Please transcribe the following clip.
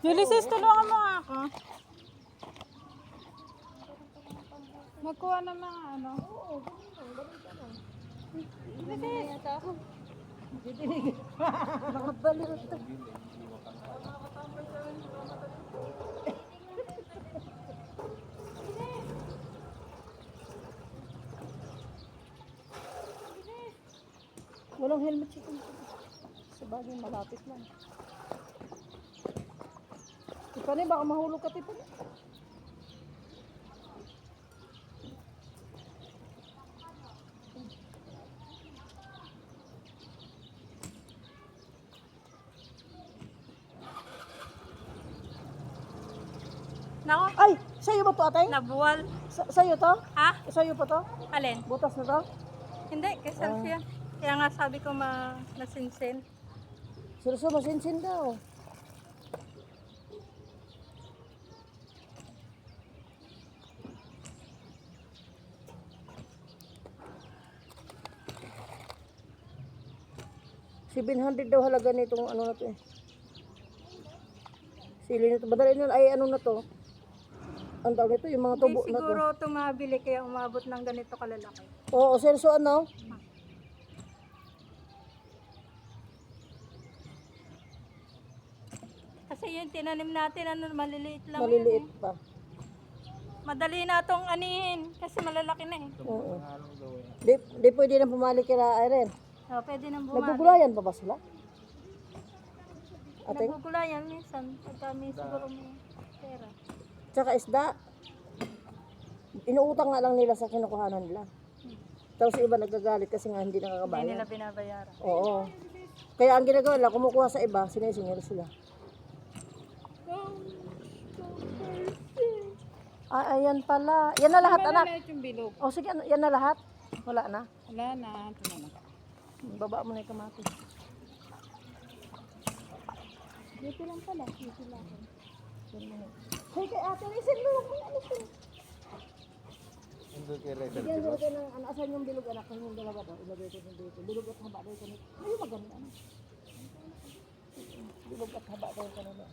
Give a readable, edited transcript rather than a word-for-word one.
Ulysses, tulungan mo nga ako. Magkuha ng mga ano. Makabaliw ito. Walang helmet siya. Sa bagay malapit lang. Tipan baka mahulog ka tipan. Nako, Ay! Sa'yo ba to atay? nabuwal. Sa'yo to? Ha? Sa'yo pa to? Alin? Butas na to? Hindi, kasal siya. Kaya nga sabi ko masinsin. Seryoso, masinsin daw. $700 daw halaga nitong ano na to eh. Sili nito. Madali na ay ano na to. Ang tawag nito, yung mga Hindi tubo na to. siguro tumabili kaya umabot ng ganito kalalaki. Oo, seryoso ano? Kasi yung tinanim natin, ano, maliliit lang Maliliit yun. pa. Madali na itong anihin kasi malalaki na eh. Oo. Di pwede na pumalik kila Irene. So, pwede nang bumalik. Nagugulayan pa ba sila? Ate? Nagugulayan minsan pagka may siguro may pera. Tsaka isda. Inuutang nga lang nila sa kinukuhanan nila. Tapos yung iba nagagalit kasi nga hindi Hindi nakakabayan. nila binabayaran. Oo. Kaya ang ginagawa nila, kumukuha sa iba, sinisingil sila. Ah, ayan pala. Yan na lahat, anak. Yung bilog. O sige, yan na lahat. Wala na. Wala na. Ito na. Baba mo na yung kamatis. Dito lang pala. Dito lang. Hey, kay ate, isin mo. Ano ito? Hindi kay Rachel. Bigyan ko ng ano, asan yung bilog anak? Yung dalawa daw. Ilagay ko ng dito. Bilog at haba daw ito. Ay, maganda. Ano? Bilog at haba daw ito. Ano?